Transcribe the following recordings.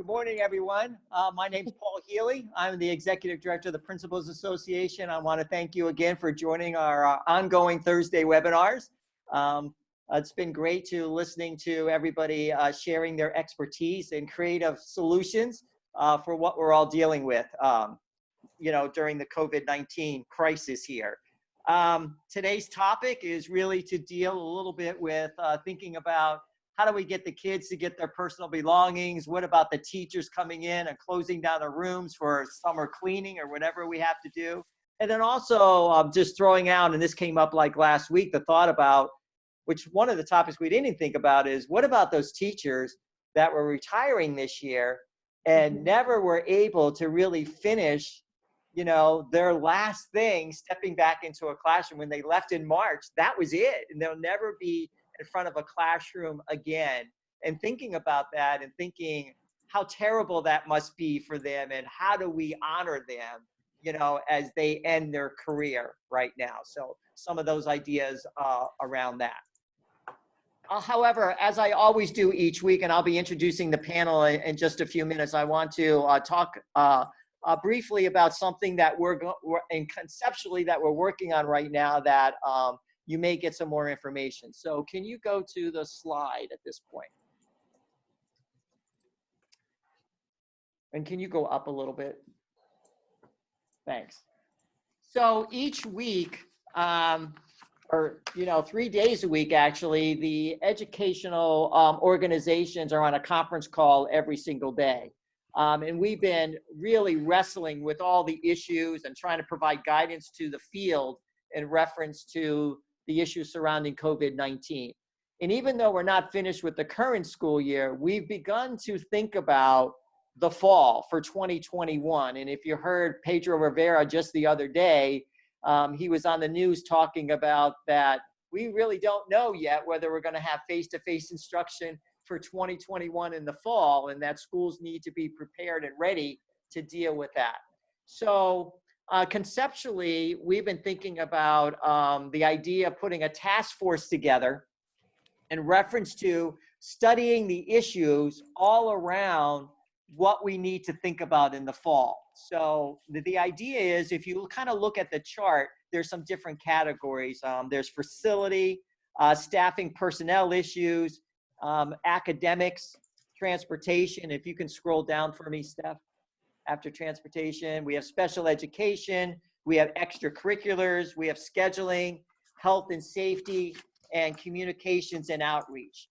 Good morning, everyone. My name is Paul Healey. I'm the Executive Director of the Principals Association. I want to thank you again for joining our ongoing Thursday webinars. It's been great listening to everybody sharing their expertise and creative solutions for what we're all dealing with, during the COVID-19 crisis here. Today's topic is really to deal a little bit with thinking about how do we get the kids to get their personal belongings? What about the teachers coming in and closing down the rooms for summer cleaning or whatever we have to do? And then also just throwing out, and this came up like last week, the thought about, which one of the topics we didn't think about is, what about those teachers that were retiring this year and never were able to really finish, their last thing, stepping back into a classroom when they left in March? That was it. And they'll never be in front of a classroom again, and thinking about that and thinking how terrible that must be for them, and how do we honor them, as they end their career right now. So some of those ideas around that. However, as I always do each week, and I'll be introducing the panel in just a few minutes, I want to talk briefly about something that conceptually that we're working on right now that you may get some more information. So can you go to the slide at this point? And can you go up a little bit? Thanks. So each week, or 3 days a week actually, the educational organizations are on a conference call every single day. And we've been really wrestling with all the issues and trying to provide guidance to the field in reference to the issues surrounding COVID-19. And even though we're not finished with the current school year, we've begun to think about the fall for 2021. And if you heard Pedro Rivera just the other day, he was on the news talking about that we really don't know yet whether we're going to have face-to-face instruction for 2021 in the fall, and that schools need to be prepared and ready to deal with that. So conceptually, we've been thinking about the idea of putting a task force together in reference to studying the issues all around what we need to think about in the fall. So the idea is, if you kind of look at the chart, there's some different categories. There's facility, staffing, personnel issues, academics, transportation. If you can scroll down for me, Steph. After transportation, we have special education, we have extracurriculars, we have scheduling, health and safety, and communications and outreach,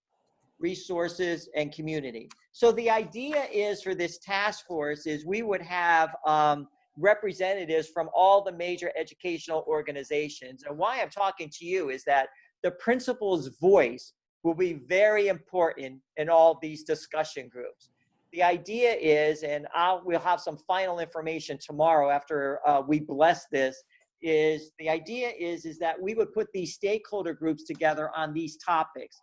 resources, and community. So the idea is for this task force is we would have representatives from all the major educational organizations. And why I'm talking to you is that the principal's voice will be very important in all these discussion groups. The idea is, and we'll have some final information tomorrow after we bless this, is the idea is that we would put these stakeholder groups together on these topics.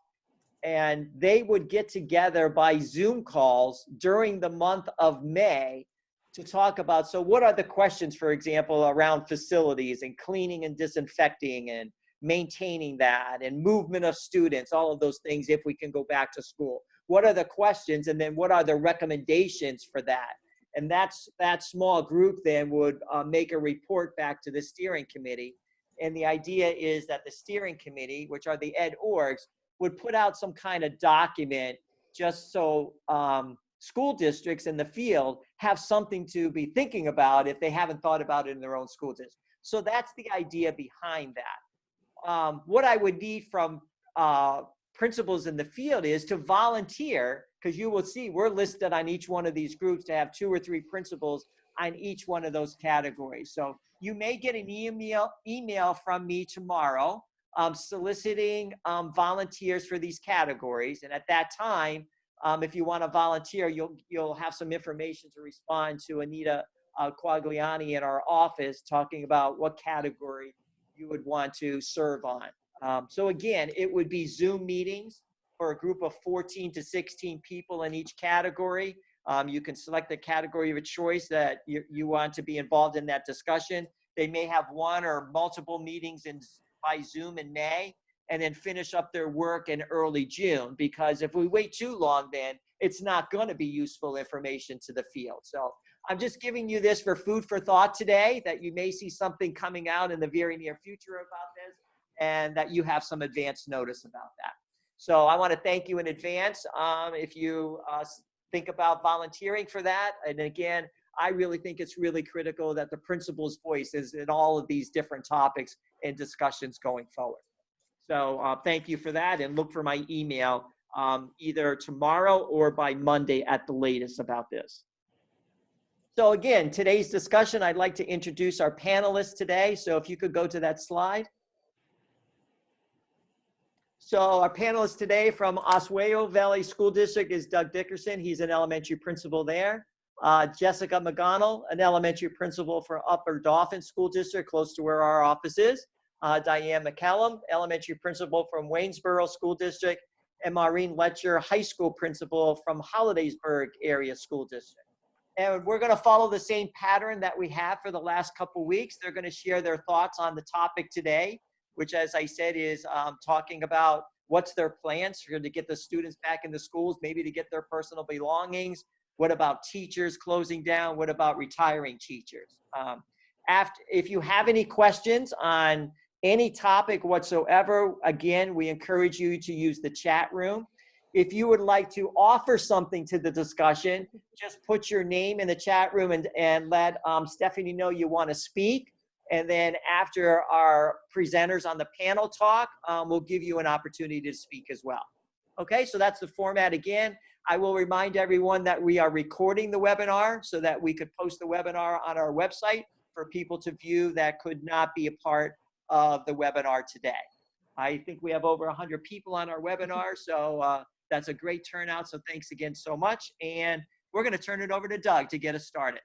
And they would get together by Zoom calls during the month of May to talk about, so what are the questions, for example, around facilities and cleaning and disinfecting and maintaining that, and movement of students, all of those things if we can go back to school. What are the questions, and then what are the recommendations for that? And that small group then would make a report back to the steering committee. And the idea is that the steering committee, which are the ed orgs, would put out some kind of document just so school districts in the field have something to be thinking about if they haven't thought about it in their own school district. So that's the idea behind that. What I would need from principals in the field is to volunteer, because you will see we're listed on each one of these groups to have 2 or 3 principals on each one of those categories. So you may get an email from me tomorrow soliciting volunteers for these categories. And at that time, if you want to volunteer, you'll have some information to respond to Anita Quagliani in our office talking about what category you would want to serve on. So again, it would be Zoom meetings for a group of 14 to 16 people in each category. You can select the category of a choice that you want to be involved in that discussion. They may have one or multiple meetings by Zoom in May, and then finish up their work in early June, because if we wait too long, then it's not going to be useful information to the field. So I'm just giving you this for food for thought today, that you may see something coming out in the very near future about this, and that you have some advance notice about that. So I want to thank you in advance if you think about volunteering for that. And again, I really think it's really critical that the principal's voice is in all of these different topics and discussions going forward. So thank you for that, and look for my email either tomorrow or by Monday at the latest about this. So again, today's discussion, I'd like to introduce our panelists today. So if you could go to that slide. So our panelist today from Oswego Valley School District is Doug Dickerson. He's an elementary principal there. Jessica McGonnell, an elementary principal for Upper Dauphin School District, close to where our office is. Diane McCallum, elementary principal from Waynesboro School District. And Maureen Letcher, high school principal from Hollidaysburg Area School District. And we're going to follow the same pattern that we have for the last couple weeks. They're going to share their thoughts on the topic today, which, as I said, is talking about what's their plans for to get the students back in the schools, maybe to get their personal belongings. What about teachers closing down? What about retiring teachers? If you have any questions on any topic whatsoever, again, we encourage you to use the chat room. If you would like to offer something to the discussion, just put your name in the chat room and let Stephanie know you want to speak. And then after our presenters on the panel talk, we'll give you an opportunity to speak as well. Okay, so that's the format again. I will remind everyone that we are recording the webinar so that we could post the webinar on our website for people to view that could not be a part of the webinar today. I think we have over 100 people on our webinar, so that's a great turnout. So thanks again so much. And we're going to turn it over to Doug to get us started.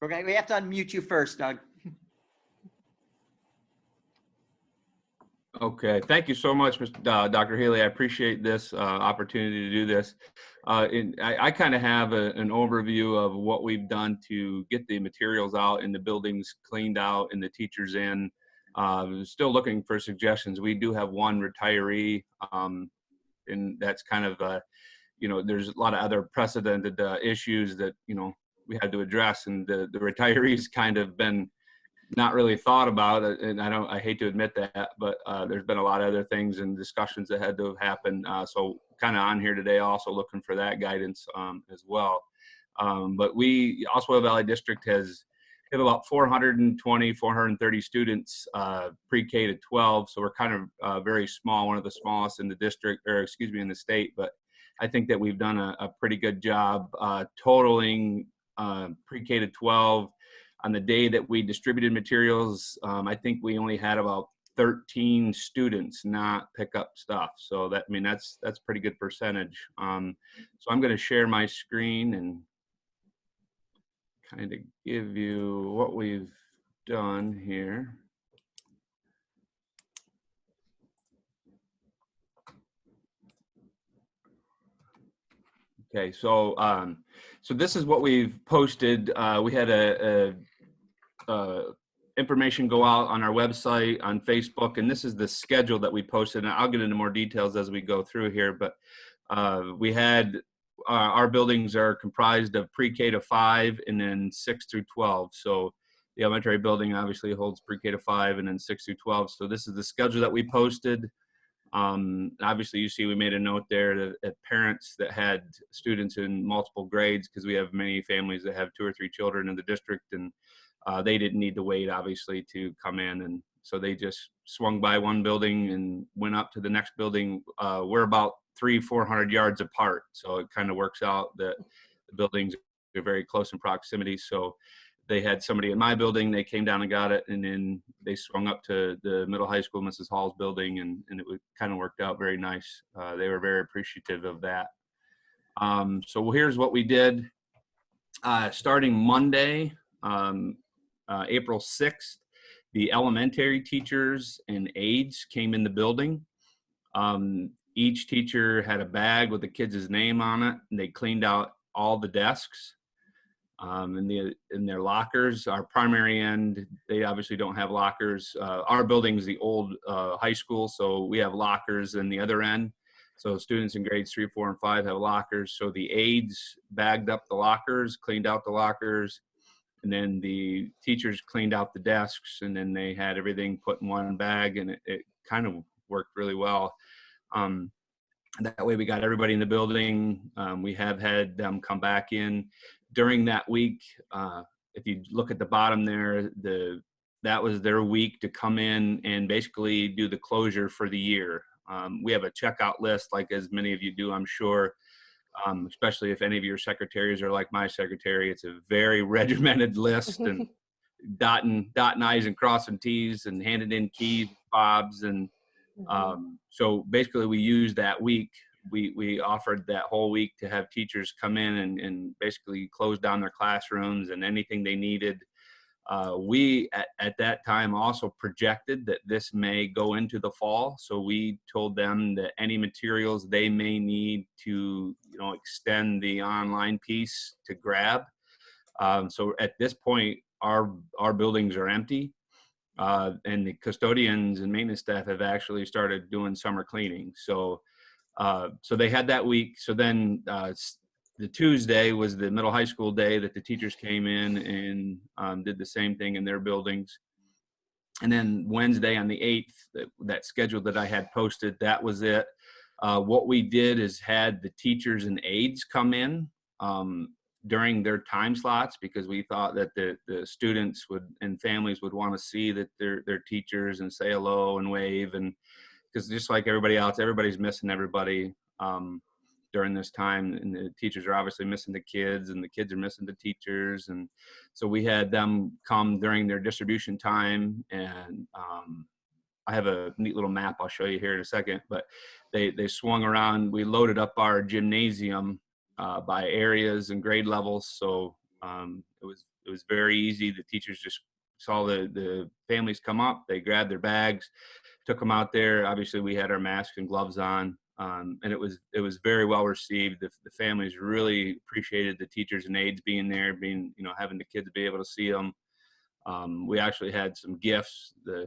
Okay, we have to unmute you first, Doug. Okay, thank you so much, Dr. Healey. I appreciate this opportunity to do this. I kind of have an overview of what we've done to get the materials out and the buildings cleaned out and the teachers in. Still looking for suggestions. We do have one retiree, and that's kind of, there's a lot of other precedented issues that, we had to address, and the retirees kind of been not really thought about, and I hate to admit that, but there's been a lot of other things and discussions that had to have happened. So kind of on here today, also looking for that guidance as well. But Oswego Valley District have about 420, 430 students pre-K to 12. So we're kind of very small, one of the smallest in the district, or excuse me, in the state. But I think that we've done a pretty good job totaling pre-K to 12. On the day that we distributed materials, I think we only had about 13 students not pick up stuff. So that's pretty good percentage. So I'm going to share my screen and kind of give you what we've done here. Okay, so this is what we've posted. We had information go out on our website, on Facebook, and this is the schedule that we posted. And I'll get into more details as we go through here, but we had our buildings are comprised of pre-K to 5 and then 6 through 12. So the elementary building obviously holds pre-K to 5 and then 6 through 12. So this is the schedule that we posted. Obviously, you see we made a note there that parents that had students in multiple grades, because we have many families that have 2 or 3 children in the district, and they didn't need to wait, obviously, to come in. And so they just swung by one building and went up to the next building. We're about 300-400 yards apart. So it kind of works out that the buildings are very close in proximity. So they had somebody in my building, they came down and got it, and then they swung up to the middle high school, Mrs. Hall's building, and it kind of worked out very nice. They were very appreciative of that. So here's what we did. Starting Monday, April 6th, the elementary teachers and aides came in the building. Each teacher had a bag with the kids' name on it, and they cleaned out all the desks. in their lockers. Our primary end, they obviously don't have lockers. Our building is the old high school, so we have lockers in the other end. So students in grades 3, 4, and 5 have lockers. So the aides bagged up the lockers, cleaned out the lockers, and then the teachers cleaned out the desks, and then they had everything put in one bag, and it kind of worked really well. That way we got everybody in the building. We have had them come back in during that week. If you look at the bottom there, that was their week to come in and basically do the closure for the year. We have a checkout list, like as many of you do, I'm sure, especially if any of your secretaries are like my secretary. It's a very regimented list, and dotting I's and crossing T's and handing in keys, fobs, and so basically we used that week. We offered that whole week to have teachers come in and basically close down their classrooms and anything they needed. We at that time also projected that this may go into the fall. So we told them that any materials they may need to, extend the online piece to grab. So at this point, our buildings are empty. And the custodians and maintenance staff have actually started doing summer cleaning. So they had that week. So then the Tuesday was the middle high school day that the teachers came in and did the same thing in their buildings. And then Wednesday on the 8th, that schedule that I had posted, that was it. What we did is had the teachers and aides come in during their time slots, because we thought that the students and families would want to see that their teachers and say hello and wave, and because just like everybody else, everybody's missing everybody during this time, and the teachers are obviously missing the kids, and the kids are missing the teachers, and so we had them come during their distribution time. And I have a neat little map I'll show you here in a second, but they swung around. We loaded up our gymnasium by areas and grade levels. So it was very easy. The teachers just saw the families come up, they grabbed their bags, took them out there. Obviously we had our masks and gloves on, and it was very well received. The families really appreciated the teachers and aides being there, having the kids be able to see them. We actually had some gifts. The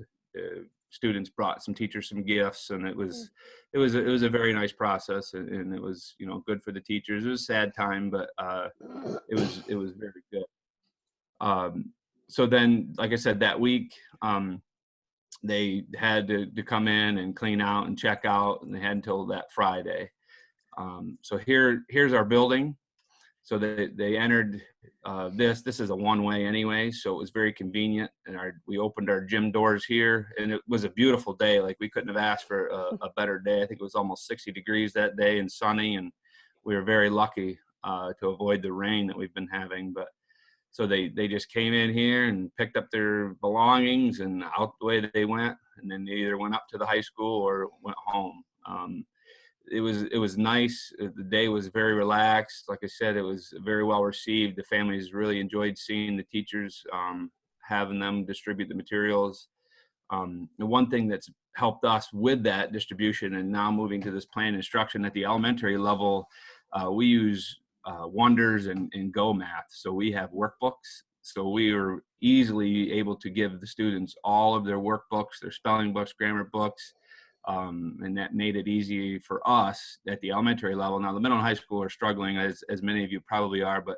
students brought some teachers some gifts, and it was a very nice process, and it was good for the teachers. It was a sad time, but it was very good. So then, like I said, that week they had to come in and clean out and check out, and they had until that Friday. So here's our building. So they entered this is a one-way anyway, so it was very convenient. And we opened our gym doors here, and it was a beautiful day. Like, we couldn't have asked for a better day. I think it was almost 60 degrees that day and sunny, and we were very lucky to avoid the rain that we've been having. But so they just came in here and picked up their belongings, and out the way that they went, and then they either went up to the high school or went home. It was nice. The day was very relaxed. Like I said, it was very well received. The families really enjoyed seeing the teachers, having them distribute the materials. The one thing that's helped us with that distribution, and now moving to this plan instruction at the elementary level, we use Wonders and Go Math. So we have workbooks. So we are easily able to give the students all of their workbooks, their spelling books, grammar books. And that made it easy for us at the elementary level. Now, the middle and high school are struggling, as many of you probably are, but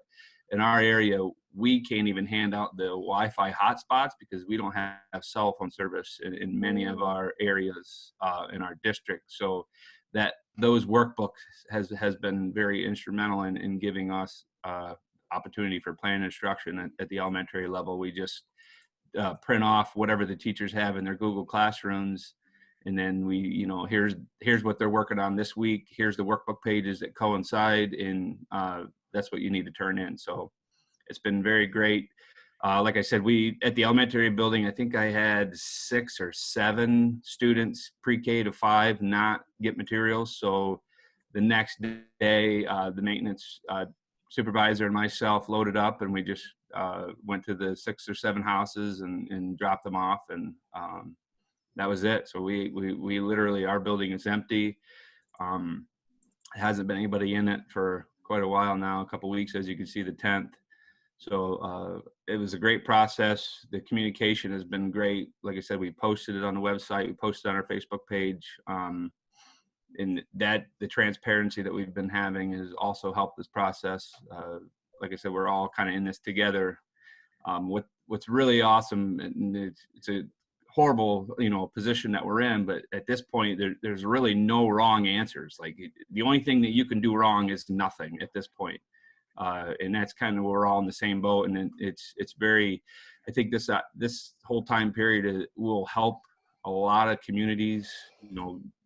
in our area, we can't even hand out the Wi-Fi hotspots because we don't have cell phone service in many of our areas in our district. So those workbooks has been very instrumental in giving us opportunity for plan instruction at the elementary level. We just print off whatever the teachers have in their Google Classrooms. And then we, here's what they're working on this week. Here's the workbook pages that coincide, and that's what you need to turn in. So it's been very great. Like I said, at the elementary building, I think I had 6 or 7 students pre-K to 5 not get materials. So the next day, the maintenance supervisor and myself loaded up, and we just went to the 6 or 7 houses and dropped them off, and that was it. So we literally, our building is empty. Hasn't been anybody in it for quite a while now, a couple of weeks, as you can see, the 10th. So it was a great process. The communication has been great. Like I said, we posted it on the website, we posted on our Facebook page. And that the transparency that we've been having has also helped this process. Like I said, we're all kind of in this together. What's really awesome, and it's a horrible, position that we're in, but at this point, there's really no wrong answers. Like the only thing that you can do wrong is nothing at this point. And that's kind of where we're all in the same boat. And it's very, I think this whole time period will help a lot of communities,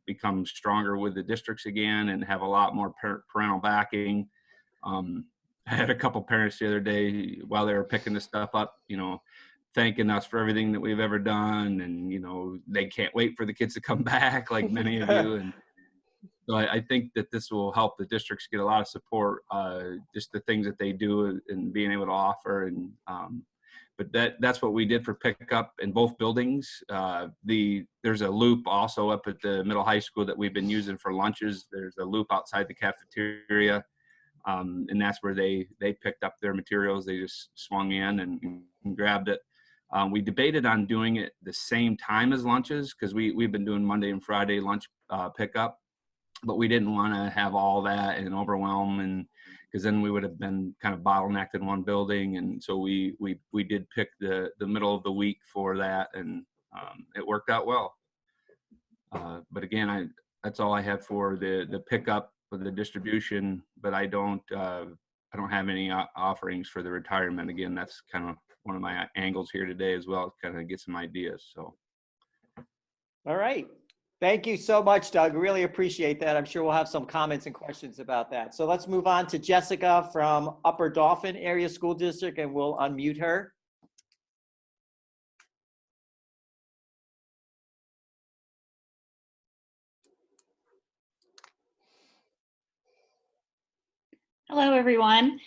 become stronger with the districts again and have a lot more parental backing. I had a couple parents the other day while they were picking this stuff up, thanking us for everything that we've ever done. And, they can't wait for the kids to come back like many of you. And so I think that this will help the districts get a lot of support, just the things that they do and being able to offer. And but that's what we did for pickup in both buildings. There's a loop also up at the middle high school that we've been using for lunches. There's a loop outside the cafeteria, and that's where they picked up their materials. They just swung in and grabbed it. We debated on doing it the same time as lunches because we've been doing Monday and Friday lunch pickup. But we didn't want to have all that and overwhelm, and because then we would have been kind of bottlenecked in one building. And so we did pick the middle of the week for that, and it worked out well. But again, that's all I have for the pickup for the distribution. But I don't have any offerings for the retirement. Again, that's kind of one of my angles here today as well, kind of get some ideas. So. All right. Thank you so much, Doug. Really appreciate that. I'm sure we'll have some comments and questions about that. So let's move on to Jessica from Upper Dauphin Area School District, and we'll unmute her. Hello, everyone.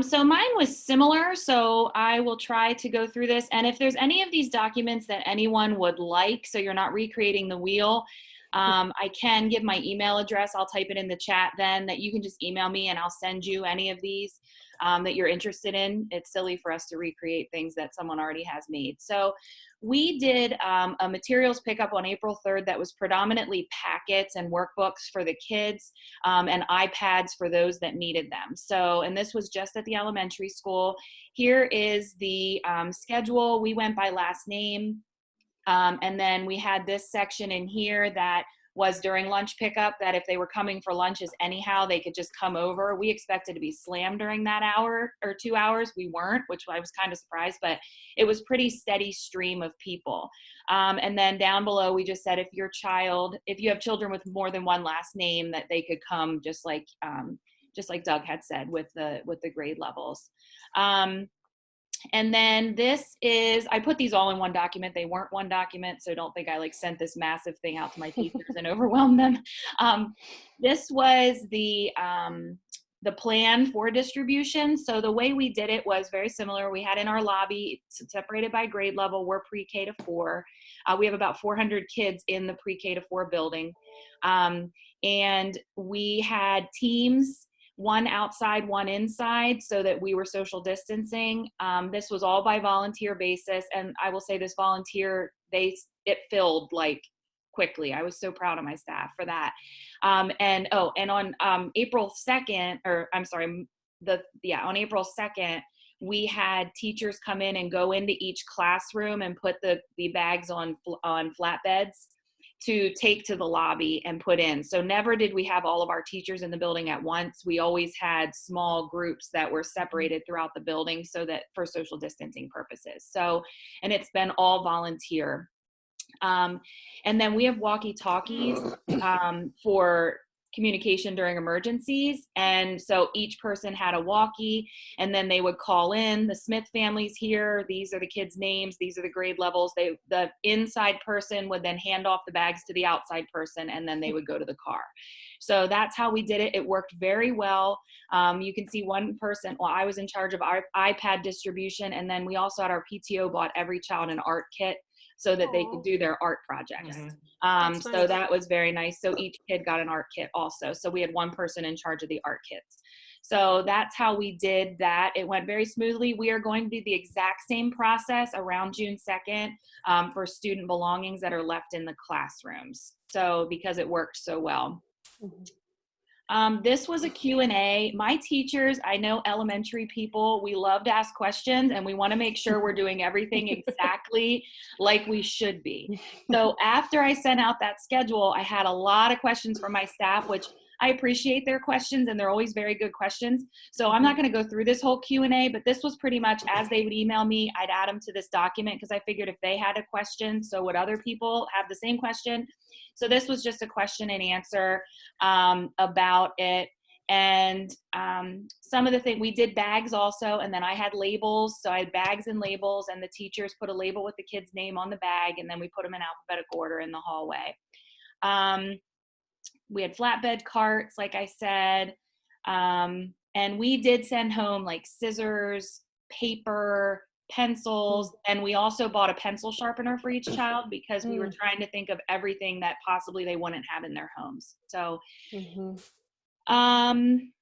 So mine was similar, so I will try to go through this. And if there's any of these documents that anyone would like, so you're not recreating the wheel, I can give my email address. I'll type it in the chat then, that you can just email me and I'll send you any of these that you're interested in. It's silly for us to recreate things that someone already has made. So we did a materials pickup on April 3rd that was predominantly packets and workbooks for the kids and iPads for those that needed them. So, and this was just at the elementary school. Here is the schedule. We went by last name. And then we had this section in here that was during lunch pickup, that if they were coming for lunches anyhow, they could just come over. We expected to be slammed during that hour or 2 hours. We weren't, which I was kind of surprised, but it was pretty steady stream of people. And then down below, we just said if you have children with more than one last name, that they could come just like Doug had said with the grade levels. And then this is, I put these all in one document. They weren't one document, so don't think I sent this massive thing out to my teachers and overwhelmed them. This was the plan for distribution. So the way we did it was very similar. We had in our lobby, separated by grade level, we're pre-K to 4. We have about 400 kids in the pre-K to 4 building. And we had teams, one outside, one inside, so that we were social distancing. This was all by volunteer basis. And I will say this volunteer, it filled quickly. I was so proud of my staff for that. And on April 2nd, on April 2nd, we had teachers come in and go into each classroom and put the bags on flatbeds to take to the lobby and put in. So never did we have all of our teachers in the building at once. We always had small groups that were separated throughout the building so that for social distancing purposes. So, and it's been all volunteer. And then we have walkie-talkies for communication during emergencies. And so each person had a walkie, and then they would call in, the Smith family's here, these are the kids' names, these are the grade levels. The inside person would then hand off the bags to the outside person, and then they would go to the car. So that's how we did it. It worked very well. You can see one person, I was in charge of our iPad distribution, and then we also had our PTO bought every child an art kit so that they could do their art projects. So nice. That was very nice. So each kid got an art kit also. So we had one person in charge of the art kits. So that's how we did that. It went very smoothly. We are going to do the exact same process around June 2nd for student belongings that are left in the classrooms. So because it worked so well. This was a Q&A. My teachers, I know elementary people, we love to ask questions and we want to make sure we're doing everything exactly like we should be. So after I sent out that schedule, I had a lot of questions from my staff, which I appreciate their questions and they're always very good questions. So I'm not going to go through this whole Q&A, but this was pretty much as they would email me, I'd add them to this document because I figured if they had a question, so would other people have the same question. So this was just a question and answer about it. And some of the things, we did bags also, and then I had labels. So I had bags and labels, and the teachers put a label with the kid's name on the bag, and then we put them in alphabetical order in the hallway. We had flatbed carts, like I said, and we did send home like scissors, paper, pencils, and we also bought a pencil sharpener for each child because we were trying to think of everything that possibly they wouldn't have in their homes. So then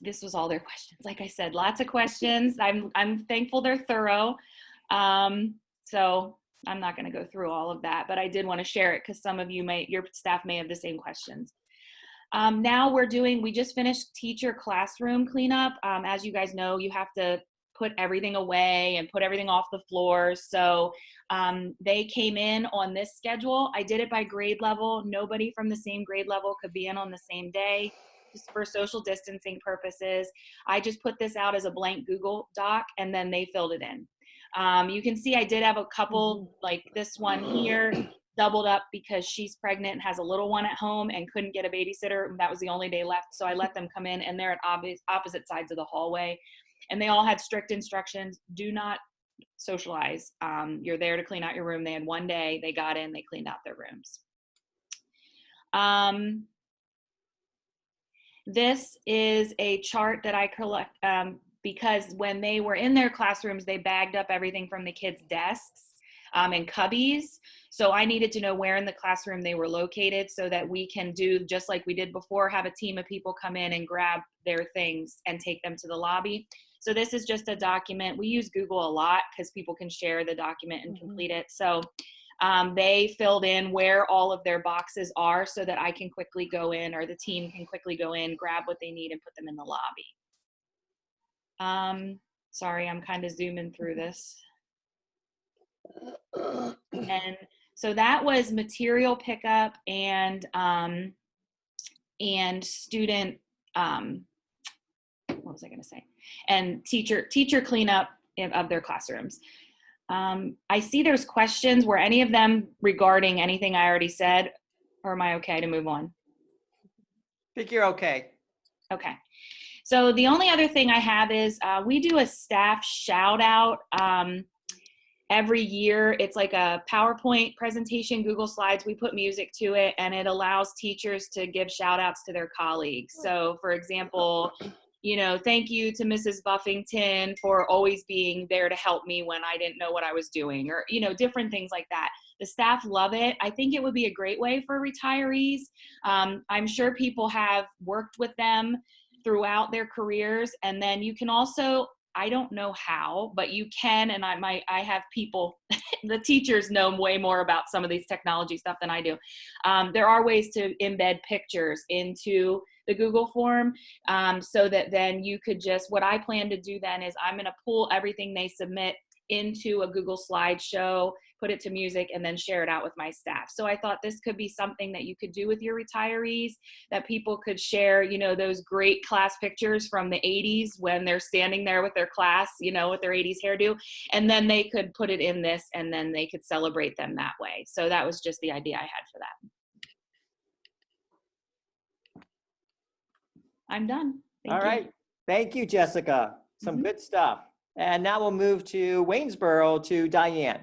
this was all their questions. Like I said, lots of questions. I'm thankful they're thorough. So I'm not going to go through all of that, but I did want to share it because some of you your staff may have the same questions. Now we just finished teacher classroom cleanup. As you guys know, you have to put everything away and put everything off the floors. So they came in on this schedule. I did it by grade level. Nobody from the same grade level could be in on the same day, just for social distancing purposes. I just put this out as a blank Google Doc and then they filled it in. You can see I did have a couple, like this one here, doubled up because she's pregnant and has a little one at home and couldn't get a babysitter. That was the only day left. So I let them come in and they're at opposite sides of the hallway. And they all had strict instructions. Do not socialize. You're there to clean out your room. They had one day, they got in, they cleaned out their rooms. This is a chart that I collect because when they were in their classrooms, they bagged up everything from the kids' desks and cubbies. So I needed to know where in the classroom they were located so that we can do, just like we did before, have a team of people come in and grab their things and take them to the lobby. So this is just a document. We use Google a lot because people can share the document and complete it. So they filled in where all of their boxes are so that I can quickly go in, or the team can quickly go in, grab what they need and put them in the lobby. Sorry, I'm kind of zooming through this. And so that was material pickup and student, what was I going to say? And teacher cleanup of their classrooms. I see there's questions. Were any of them regarding anything I already said, or am I okay to move on? I think you're okay. Okay. So the only other thing I have is we do a staff shout out every year. It's like a PowerPoint presentation, Google Slides. We put music to it and it allows teachers to give shout outs to their colleagues. So for example, thank you to Mrs. Buffington for always being there to help me when I didn't know what I was doing, or, different things like that. The staff love it. I think it would be a great way for retirees. I'm sure people have worked with them throughout their careers. And then you can also, I don't know how, but you can, and I have people, the teachers know way more about some of these technology stuff than I do. There are ways to embed pictures into the Google form so that then you could what I plan to do then is I'm going to pull everything they submit into a Google slideshow, put it to music, and then share it out with my staff. So I thought this could be something that you could do with your retirees, that people could share, those great class pictures from the 80s when they're standing there with their class, with their 80s hairdo, and then they could put it in this and then they could celebrate them that way. So that was just the idea I had for that. I'm done. All right. Thank you, Jessica. Some good stuff. And now we'll move to Waynesboro to Diane.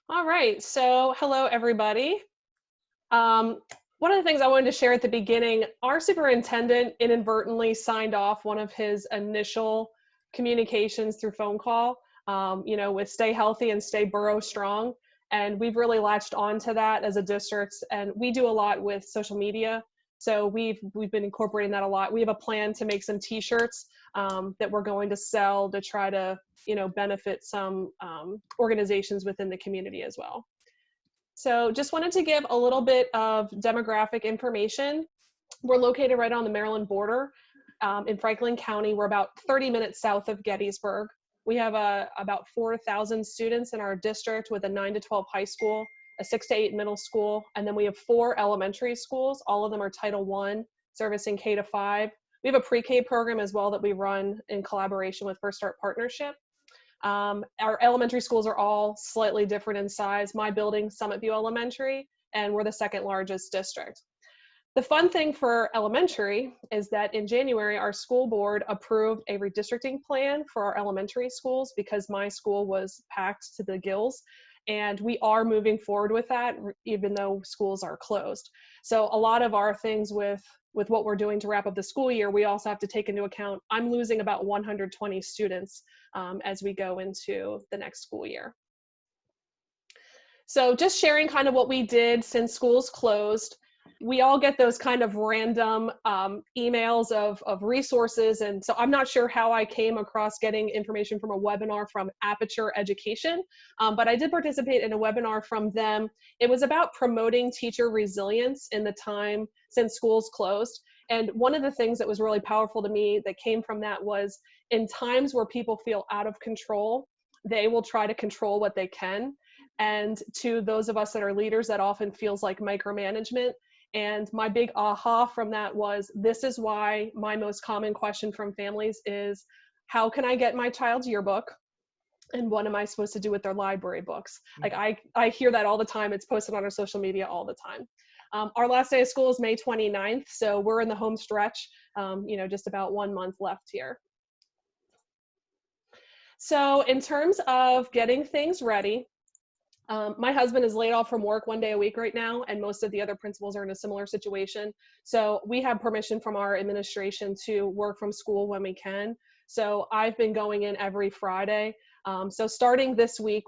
All right, so hello everybody. One of the things I wanted to share at the beginning, our superintendent inadvertently signed off one of his initial communications through phone call, with stay healthy and stay borough strong. And we've really latched on to that as a district. And we do a lot with social media. So we've been incorporating that a lot. We have a plan to make some t-shirts that we're going to sell to try to, benefit some organizations within the community as well. So just wanted to give a little bit of demographic information. We're located right on the Maryland border in Franklin County. We're about 30 minutes south of Gettysburg. We have about 4,000 students in our district with a 9 to 12 high school, a 6 to 8 middle school, and then we have 4 elementary schools. All of them are Title I, servicing K to 5. We have a pre-K program as well that we run in collaboration with First Start Partnership. Our elementary schools are all slightly different in size. My building, Summit View Elementary, and we're the second largest district. The fun thing for elementary is that in January, our school board approved a redistricting plan for our elementary schools because my school was packed to the gills. And we are moving forward with that, even though schools are closed. So a lot of our things with what we're doing to wrap up the school year, we also have to take into account, I'm losing about 120 students as we go into the next school year. So just sharing kind of what we did since schools closed. We all get those kind of random emails of resources. And so I'm not sure how I came across getting information from a webinar from Aperture Education, but I did participate in a webinar from them. It was about promoting teacher resilience in the time since schools closed. And one of the things that was really powerful to me that came from that was in times where people feel out of control, they will try to control what they can. And to those of us that are leaders, that often feels like micromanagement. And my big aha from that was, this is why my most common question from families is, how can I get my child's yearbook? And what am I supposed to do with their library books? Like I hear that all the time. It's posted on our social media all the time. Our last day of school is May 29th. So we're in the home stretch, just about 1 month left here. So in terms of getting things ready, my husband is laid off from work 1 day a week right now, and most of the other principals are in a similar situation. So we have permission from our administration to work from school when we can. So I've been going in every Friday. So starting this week,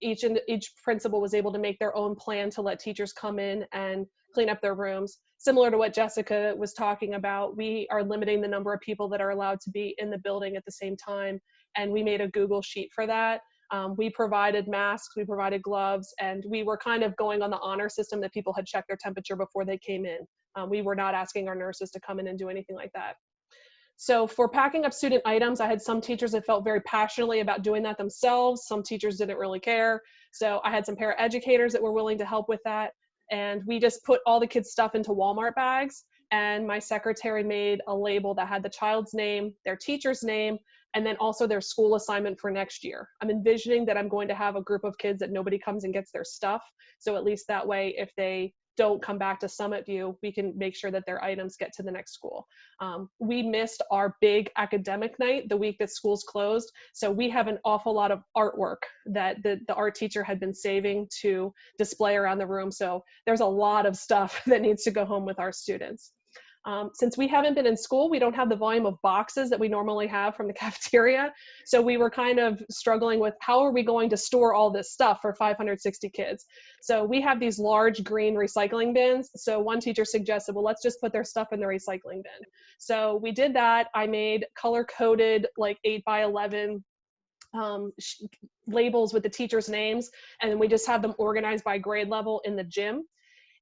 each principal was able to make their own plan to let teachers come in and clean up their rooms. Similar to what Jessica was talking about, we are limiting the number of people that are allowed to be in the building at the same time. And we made a Google Sheet for that. We provided masks, we provided gloves, and we were kind of going on the honor system that people had checked their temperature before they came in. We were not asking our nurses to come in and do anything like that. So for packing up student items, I had some teachers that felt very passionately about doing that themselves. Some teachers didn't really care. So I had some paraeducators that were willing to help with that. And we just put all the kids' stuff into Walmart bags. And my secretary made a label that had the child's name, their teacher's name, and then also their school assignment for next year. I'm envisioning that I'm going to have a group of kids that nobody comes and gets their stuff. So at least that way, if they don't come back to Summit View, we can make sure that their items get to the next school. We missed our big academic night the week that schools closed. So we have an awful lot of artwork that the art teacher had been saving to display around the room. So there's a lot of stuff that needs to go home with our students. Since we haven't been in school, we don't have the volume of boxes that we normally have from the cafeteria. So we were kind of struggling with how are we going to store all this stuff for 560 kids? So we have these large green recycling bins. So one teacher suggested, well, let's just put their stuff in the recycling bin. So we did that. I made color-coded like 8x11 labels with the teachers' names, and then we just have them organized by grade level in the gym.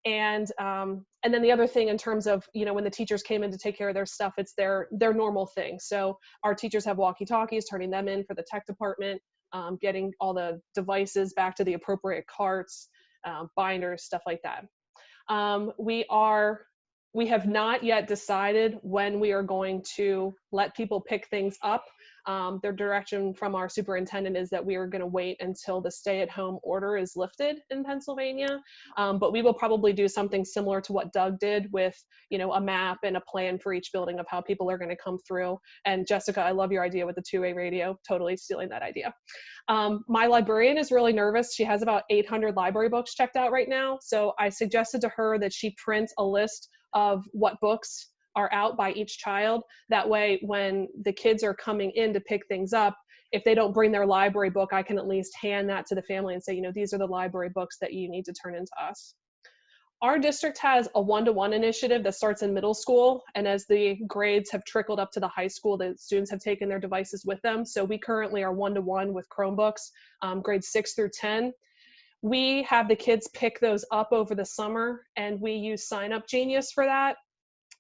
And then the other thing in terms of, when the teachers came in to take care of their stuff, it's their normal thing. So our teachers have walkie-talkies, turning them in for the tech department, getting all the devices back to the appropriate carts, binders, stuff like that. We have not yet decided when we are going to let people pick things up. Their direction from our superintendent is that we are going to wait until the stay-at-home order is lifted in Pennsylvania. But we will probably do something similar to what Doug did with, a map and a plan for each building of how people are going to come through. And Jessica, I love your idea with the two-way radio, totally stealing that idea. My librarian is really nervous. She has about 800 library books checked out right now. So I suggested to her that she print a list of what books are out by each child. That way, when the kids are coming in to pick things up, if they don't bring their library book, I can at least hand that to the family and say, these are the library books that you need to turn into us. Our district has a one-to-one initiative that starts in middle school, and as the grades have trickled up to the high school, the students have taken their devices with them. So we currently are one-to-one with Chromebooks, grades 6 through 10. We have the kids pick those up over the summer, and we use Sign Up Genius for that.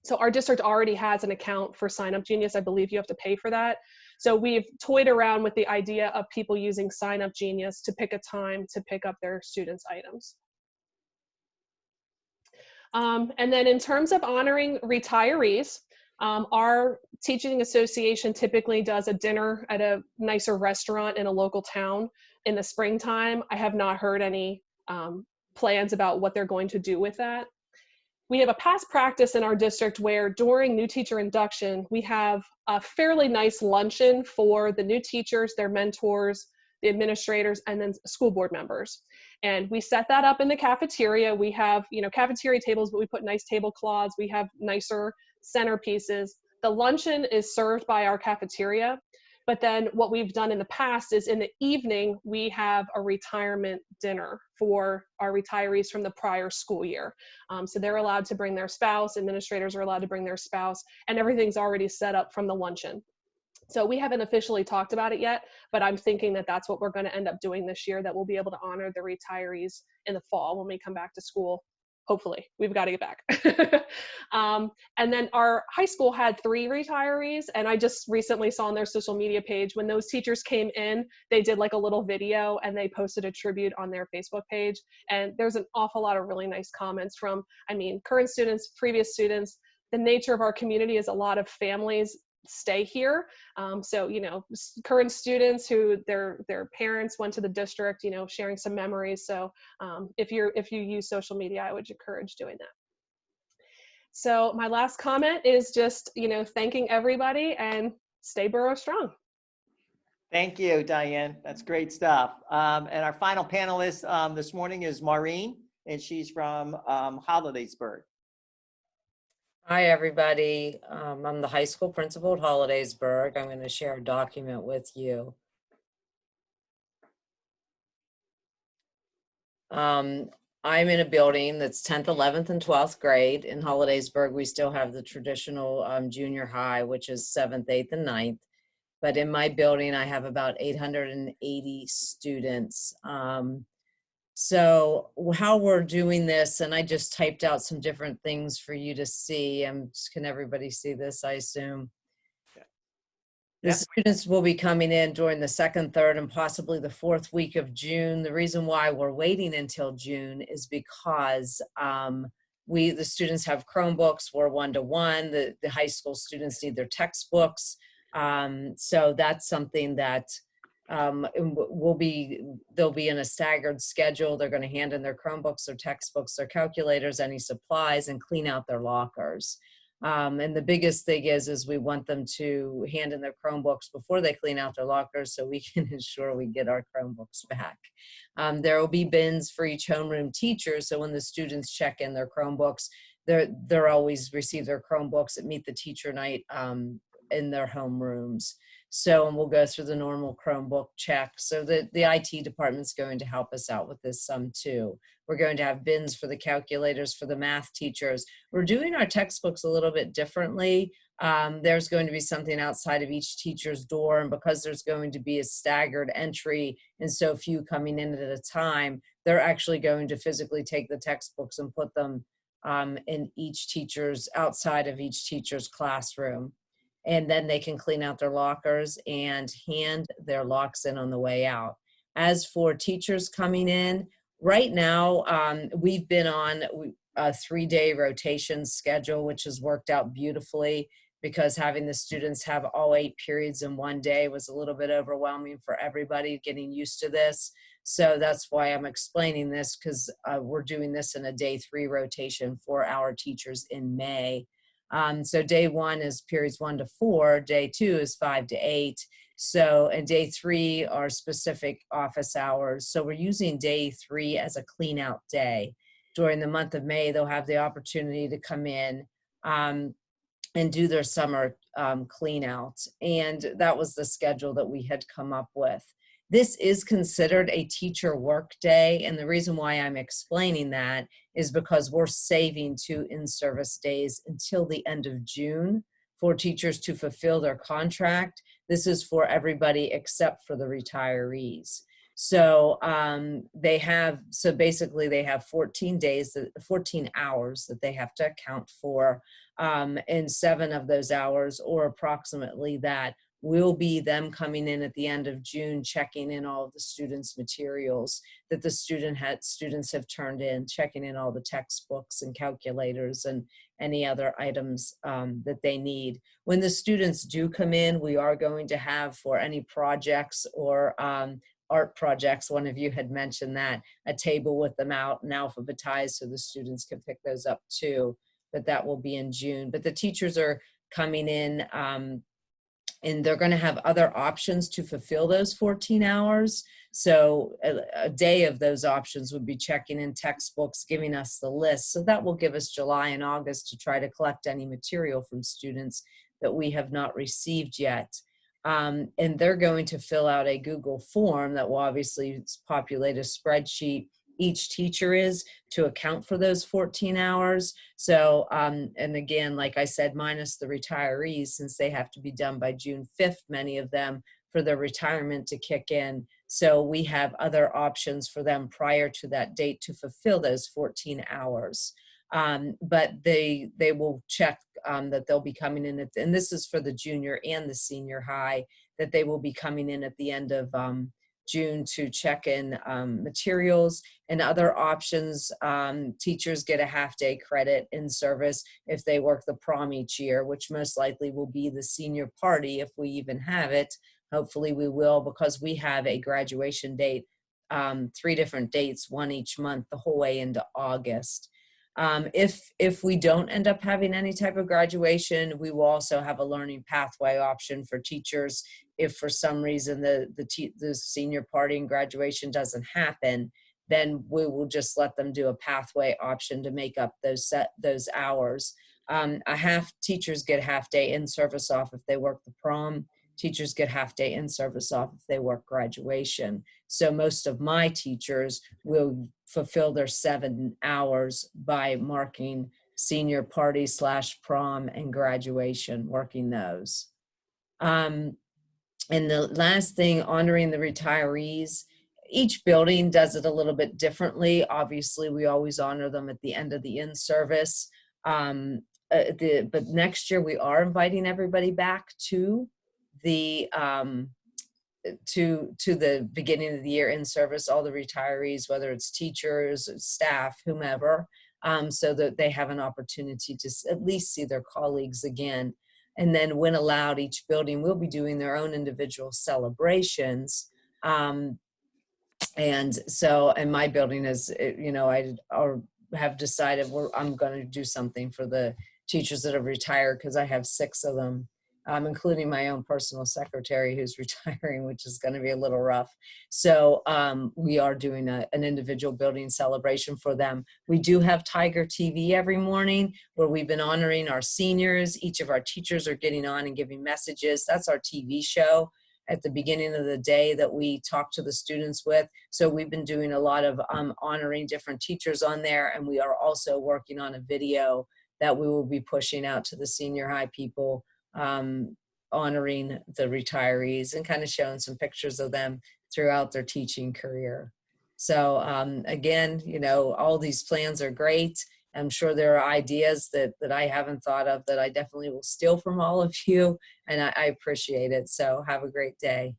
So our district already has an account for Sign Up Genius. I believe you have to pay for that. So we've toyed around with the idea of people using Sign Up Genius to pick a time to pick up their students' items. And then in terms of honoring retirees, our teaching association typically does a dinner at a nicer restaurant in a local town in the springtime. I have not heard any plans about what they're going to do with that. We have a past practice in our district where during new teacher induction, we have a fairly nice luncheon for the new teachers, their mentors, the administrators, and then school board members. And we set that up in the cafeteria. We have, cafeteria tables, but we put nice tablecloths. We have nicer centerpieces. The luncheon is served by our cafeteria. But then what we've done in the past is in the evening, we have a retirement dinner for our retirees from the prior school year. So they're allowed to bring their spouse, administrators are allowed to bring their spouse, and everything's already set up from the luncheon. So we haven't officially talked about it yet, but I'm thinking that that's what we're going to end up doing this year, that we'll be able to honor the retirees in the fall when we come back to school. Hopefully, we've got to get back. And then our high school had 3 retirees, and I just recently saw on their social media page, when those teachers came in, they did like a little video and they posted a tribute on their Facebook page. And there's an awful lot of really nice comments from, current students, previous students. The nature of our community is a lot of families stay here. So, current students who their parents went to the district, sharing some memories. So if you use social media, I would encourage doing that. So my last comment is just, thanking everybody, and stay Borough strong. Thank you, Diane. That's great stuff. And our final panelist this morning is Maureen, and she's from Hollidaysburg. Hi, everybody. I'm the high school principal at Hollidaysburg. I'm going to share a document with you. I'm in a building that's 10th, 11th, and 12th grade. In Hollidaysburg, we still have the traditional junior high, which is 7th, 8th, and 9th. But in my building, I have about 880 students. So how we're doing this, and I just typed out some different things for you to see. Can everybody see this, I assume? Yeah. The students will be coming in during the 2nd, 3rd, and possibly the 4th week of June. The reason why we're waiting until June is because the students have Chromebooks. We're one-to-one. The high school students need their textbooks. So that's something that they'll be in a staggered schedule. They're going to hand in their Chromebooks, their textbooks, their calculators, any supplies, and clean out their lockers. And the biggest thing is we want them to hand in their Chromebooks before they clean out their lockers, so we can ensure we get our Chromebooks back. There will be bins for each homeroom teacher, so when the students check in their Chromebooks, they're always receive their Chromebooks at Meet the Teacher Night in their homerooms. So, and we'll go through the normal Chromebook check. So the IT department's going to help us out with this too. We're going to have bins for the calculators for the math teachers. We're doing our textbooks a little bit differently. There's going to be something outside of each teacher's door, and because there's going to be a staggered entry and so few coming in at a time, they're actually going to physically take the textbooks and put them outside of each teacher's classroom. And then they can clean out their lockers and hand their locks in on the way out. As for teachers coming in, right now, we've been on a 3-day rotation schedule, which has worked out beautifully, because having the students have all 8 periods in one day was a little bit overwhelming for everybody getting used to this. So that's why I'm explaining this, because we're doing this in a day 3 rotation for our teachers in May. So day 1 is periods 1 to 4, day 2 is 5 to 8. So, and day 3 are specific office hours. So we're using day 3 as a clean out day. During the month of May, they'll have the opportunity to come in and do their summer clean out. And that was the schedule that we had come up with. This is considered a teacher work day. And the reason why I'm explaining that is because we're saving 2 in-service days until the end of June for teachers to fulfill their contract. This is for everybody except for the retirees. So basically they have 14 days, 14 hours that they have to account for. And 7 of those hours, or approximately that, will be them coming in at the end of June, checking in all of the students' materials that the students have turned in, checking in all the textbooks and calculators and any other items that they need. When the students do come in, we are going to have, for any projects or art projects, one of you had mentioned that, a table with them out and alphabetized so the students can pick those up too. But that will be in June. But the teachers are coming in and they're going to have other options to fulfill those 14 hours. So a day of those options would be checking in textbooks, giving us the list. So that will give us July and August to try to collect any material from students that we have not received yet. And they're going to fill out a Google form that will obviously populate a spreadsheet. Each teacher is to account for those 14 hours. So, and again, like I said, minus the retirees, since they have to be done by June 5th, many of them, for their retirement to kick in. So we have other options for them prior to that date to fulfill those 14 hours. But they will check that they'll be coming in and this is for the junior and the senior high, that they will be coming in at the end of June to check in materials and other options. Teachers get a half-day credit in service if they work the prom each year, which most likely will be the senior party if we even have it. Hopefully we will, because we have a graduation date, 3 different dates, 1 each month, the whole way into August. If we don't end up having any type of graduation, we will also have a learning pathway option for teachers. If for some reason the senior party and graduation doesn't happen, then we will just let them do a pathway option to make up those hours. Teachers get half day in service off if they work the prom. Teachers get half day in service off if they work graduation. So most of my teachers will fulfill their 7 hours by marking senior party / prom and graduation, working those. And the last thing, honoring the retirees. Each building does it a little bit differently. Obviously, we always honor them at the end of the in-service. But next year we are inviting everybody back to the beginning of the year in service, all the retirees, whether it's teachers, staff, whomever, so that they have an opportunity to at least see their colleagues again. And then when allowed, each building will be doing their own individual celebrations. And my building is, I have decided I'm going to do something for the teachers that have retired, because I have 6 of them, including my own personal secretary who's retiring, which is going to be a little rough. So we are doing an individual building celebration for them. We do have Tiger TV every morning where we've been honoring our seniors. Each of our teachers are getting on and giving messages. That's our TV show at the beginning of the day that we talk to the students with. So we've been doing a lot of honoring different teachers on there. And we are also working on a video that we will be pushing out to the senior high people, honoring the retirees and kind of showing some pictures of them throughout their teaching career. So again, all these plans are great. I'm sure there are ideas that I haven't thought of that I definitely will steal from all of you, and I appreciate it. So have a great day.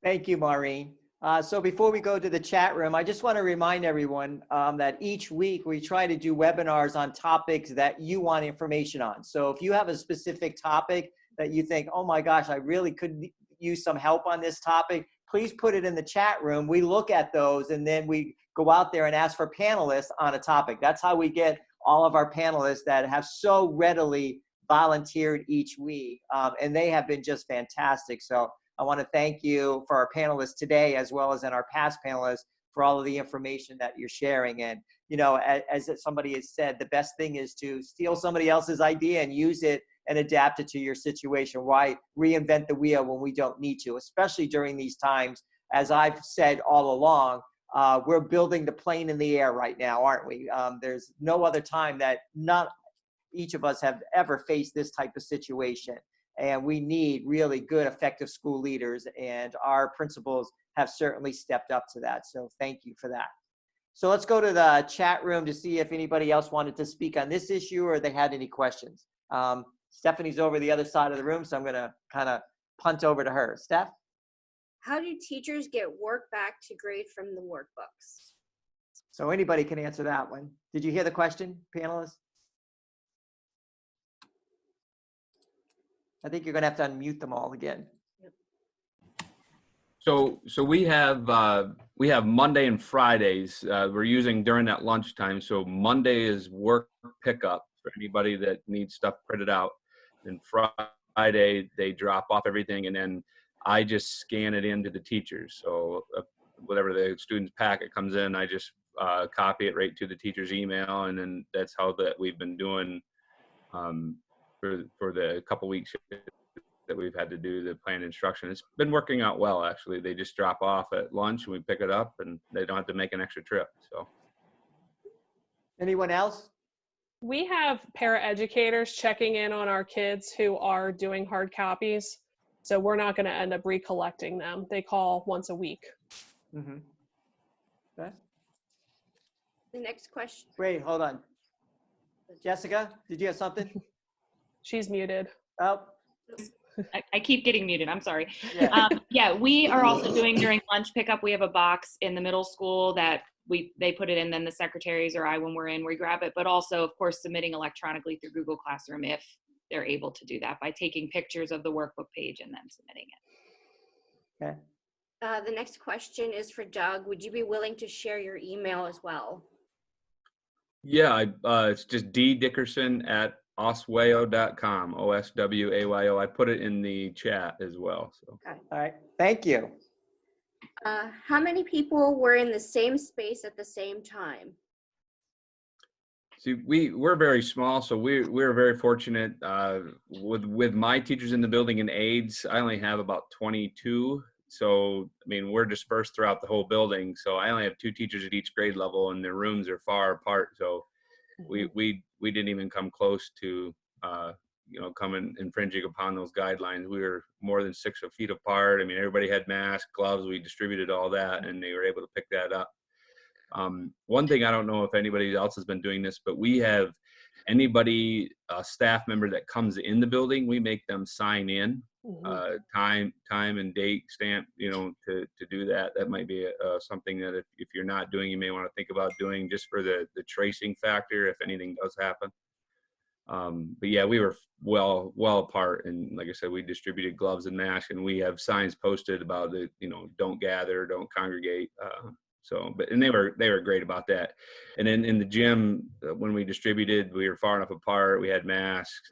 Thank you, Maureen. So before we go to the chat room, I just want to remind everyone that each week we try to do webinars on topics that you want information on. So if you have a specific topic that you think, oh my gosh, I really could use some help on this topic, please put it in the chat room. We look at those and then we go out there and ask for panelists on a topic. That's how we get all of our panelists that have so readily volunteered each week. And they have been just fantastic. So I want to thank you for our panelists today, as well as in our past panelists, for all of the information that you're sharing. And as somebody has said, the best thing is to steal somebody else's idea and use it and adapt it to your situation. Why reinvent the wheel when we don't need to, especially during these times? As I've said all along, we're building the plane in the air right now, aren't we? There's no other time that not each of us have ever faced this type of situation. And we need really good, effective school leaders, and our principals have certainly stepped up to that. So thank you for that. So let's go to the chat room to see if anybody else wanted to speak on this issue or they had any questions. Stephanie's over the other side of the room, so I'm gonna kind of punt over to her. Steph? How do teachers get work back to grade from the workbooks? So anybody can answer that one. Did you hear the question, panelists? I think you're gonna have to unmute them all again. So we have Monday and Fridays we're using during that lunchtime. So Monday is work pickup for anybody that needs stuff printed out. And Friday they drop off everything, and then I just scan it into the teachers. So whatever the student's packet comes in, I just copy it right to the teacher's email, and then that's how that we've been doing for the couple weeks that we've had to do the planned instruction. It's been working out well, actually. They just drop off at lunch and we pick it up, and they don't have to make an extra trip. So, anyone else? We have paraeducators checking in on our kids who are doing hard copies. So we're not going to end up recollecting them. They call once a week. Mm-hmm. Okay. The next question. Wait, hold on. Jessica, did you have something? She's muted. Oh, I keep getting muted. I'm sorry. yeah. Yeah, we are also doing during lunch pickup. We have a box in the middle school that they put it in, then the secretaries or I, when we're in, we grab it. But also, of course, submitting electronically through Google Classroom if they're able to do that by taking pictures of the workbook page and then submitting it. Okay. The next question is for Doug. Would you be willing to share your email as well? yeah, it's just ddickerson@oswayo.com, OSWAYO. I put it in the chat as well. So. Okay. All right. Thank you. How many people were in the same space at the same time? See, we're very small, so we're very fortunate. With my teachers in the building and aides, I only have about 22. So I mean, we're dispersed throughout the whole building. So I only have 2 teachers at each grade level, and their rooms are far apart. So we didn't even come close to coming infringing upon those guidelines. We were more than 6 feet apart. I mean, everybody had masks, gloves. We distributed all that, and they were able to pick that up. One thing, I don't know if anybody else has been doing this, but we have anybody, staff member that comes in the building, we make them sign in, time and date stamp, to do that. That might be something that if you're not doing, you may want to think about doing, just for the tracing factor if anything does happen. But yeah, we were well apart, and like I said, we distributed gloves and masks, and we have signs posted about the, don't gather, don't congregate. And they were great about that. And then in the gym, when we distributed, we were far enough apart. We had masks.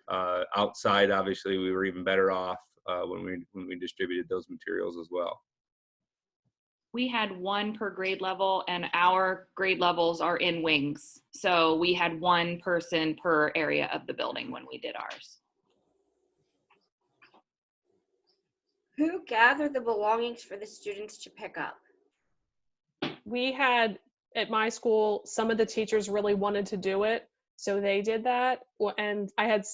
Outside, obviously, we were even better off when we distributed those materials as well. We had 1 per grade level, and our grade levels are in wings. So we had 1 person per area of the building when we did ours. Who gathered the belongings for the students to pick up? We had, at my school, some of the teachers really wanted to do it, so they did that. And I have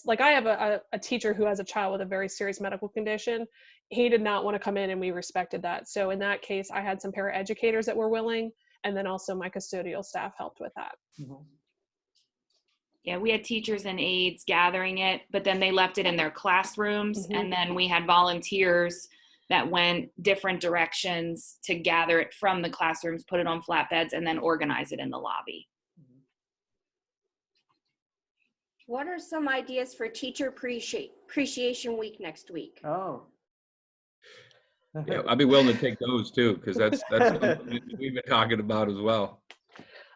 a teacher who has a child with a very serious medical condition. He did not want to come in, and we respected that. So in that case, I had some paraeducators that were willing, and then also my custodial staff helped with that. Mm-hmm. Yeah, we had teachers and aides gathering it, but then they left it in their classrooms, and then we had volunteers that went different directions to gather it from the classrooms, put it on flatbeds, and then organize it in the lobby. What are some ideas for Teacher Appreciation Week next week? Oh. Yeah, I'd be willing to take those too, because that's something we've been talking about as well.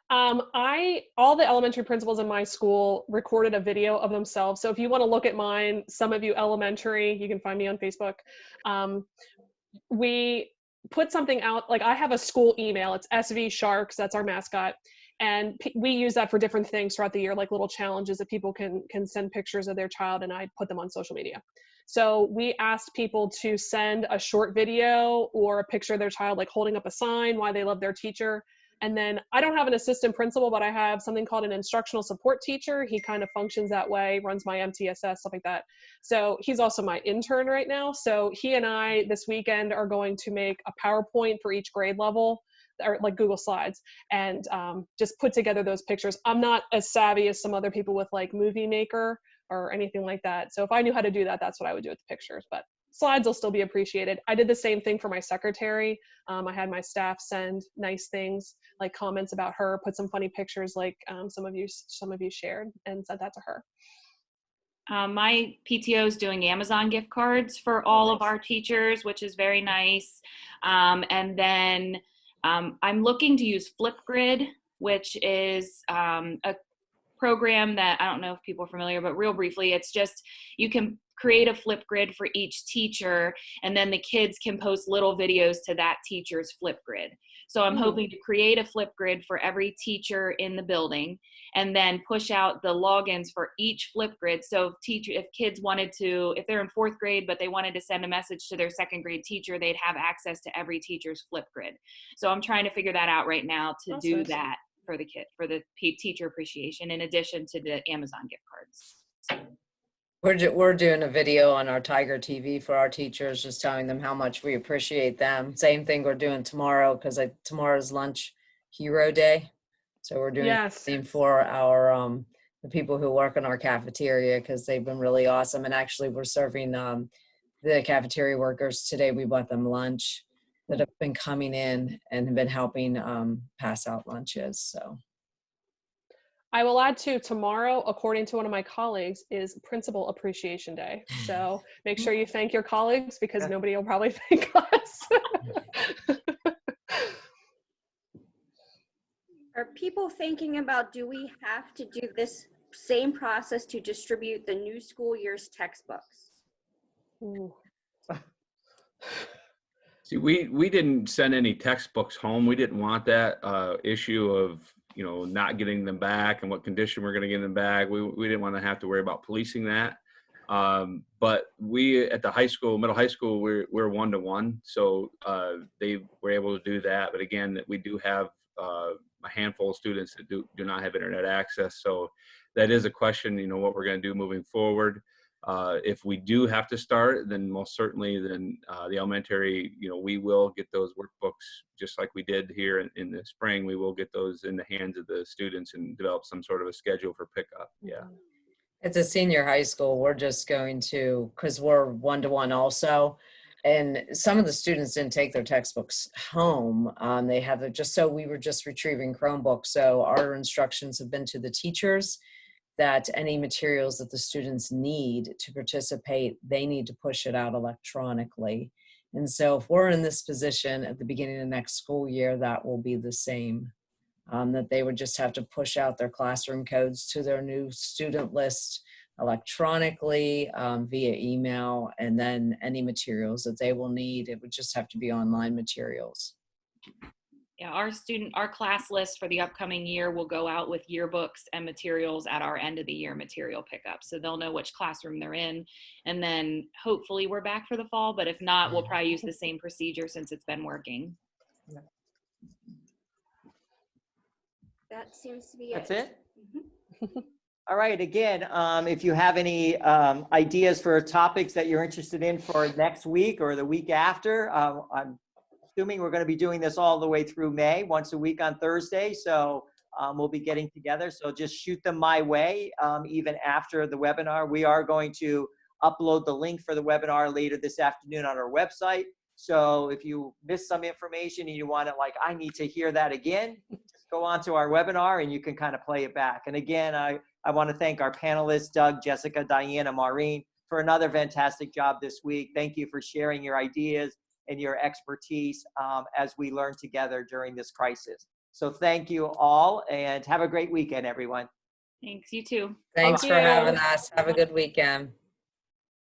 All the elementary principals in my school recorded a video of themselves. So if you want to look at mine, some of you elementary, you can find me on Facebook. We put something out, like I have a school email, it's SV Sharks, that's our mascot. And we use that for different things throughout the year, like little challenges that people can send pictures of their child, and I put them on social media. So we asked people to send a short video or a picture of their child, like holding up a sign, why they love their teacher. And then I don't have an assistant principal, but I have something called an instructional support teacher. He kind of functions that way, runs my MTSS, stuff like that. So he's also my intern right now. So he and I this weekend are going to make a PowerPoint for each grade level, or like Google Slides, and just put together those pictures. I'm not as savvy as some other people with like Movie Maker or anything like that. So if I knew how to do that, that's what I would do with the pictures. But slides will still be appreciated. I did the same thing for my secretary. I had my staff send nice things, like comments about her, put some funny pictures like some of you shared, and sent that to her. My PTO is doing Amazon gift cards for all of our teachers, which is very nice. And then I'm looking to use Flipgrid, which is a program that I don't know if people are familiar, but real briefly, it's just you can create a Flipgrid for each teacher, and then the kids can post little videos to that teacher's Flipgrid. So I'm hoping to create a Flipgrid for every teacher in the building, and then push out the logins for each Flipgrid. So if kids wanted to, if they're in 4th grade, but they wanted to send a message to their 2nd grade teacher, they'd have access to every teacher's Flipgrid. So I'm trying to figure that out right now to do that for the teacher appreciation, in addition to the Amazon gift cards. We're doing a video on our Tiger TV for our teachers, just telling them how much we appreciate them. Same thing we're doing tomorrow, because tomorrow's Lunch Hero Day. So we're doing the same for our the people who work in our cafeteria, because they've been really awesome. And actually we're serving the cafeteria workers today. We bought them lunch that have been coming in and have been helping pass out lunches. So I will add to tomorrow, according to one of my colleagues, is Principal Appreciation Day. So make sure you thank your colleagues, because nobody will probably thank us. Are people thinking about, do we have to do this same process to distribute the new school year's textbooks? Ooh. See, we didn't send any textbooks home. We didn't want that issue of, not getting them back and what condition we're going to get them back. We didn't want to have to worry about policing that. But we at the middle high school, we're 1-to-1. So they were able to do that. But again, we do have a handful of students that do not have internet access. So that is a question, what we're going to do moving forward. If we do have to start, then most certainly the elementary, we will get those workbooks just like we did here in the spring. We will get those in the hands of the students and develop some sort of a schedule for pickup. Yeah. At the senior high school, we're just going to, because we're 1-to-1 also, and some of the students didn't take their textbooks home. They have we were just retrieving Chromebooks. So our instructions have been to the teachers that any materials that the students need to participate, they need to push it out electronically. And so if we're in this position at the beginning of next school year, that will be the same, that they would just have to push out their classroom codes to their new student list electronically via email, and then any materials that they will need, it would just have to be online materials. Yeah, our class list for the upcoming year will go out with yearbooks and materials at our end of the year material pickup. So they'll know which classroom they're in. And then hopefully we're back for the fall, but if not, we'll probably use the same procedure since it's been working. That seems to be That's it? Mm-hmm. All right, again, if you have any ideas for topics that you're interested in for next week or the week after, I'm assuming we're going to be doing this all the way through May, once a week on Thursday. So we'll be getting together. So just shoot them my way, even after the webinar. We are going to upload the link for the webinar later this afternoon on our website. So if you missed some information and you want to, I need to hear that again, just go on to our webinar and you can kind of play it back. And again, I want to thank our panelists, Doug, Jessica, Diana, Maureen, for another fantastic job this week. Thank you for sharing your ideas and your expertise as we learn together during this crisis. So thank you all, and have a great weekend, everyone. Thanks, you too. Thanks for having us. Have a good weekend.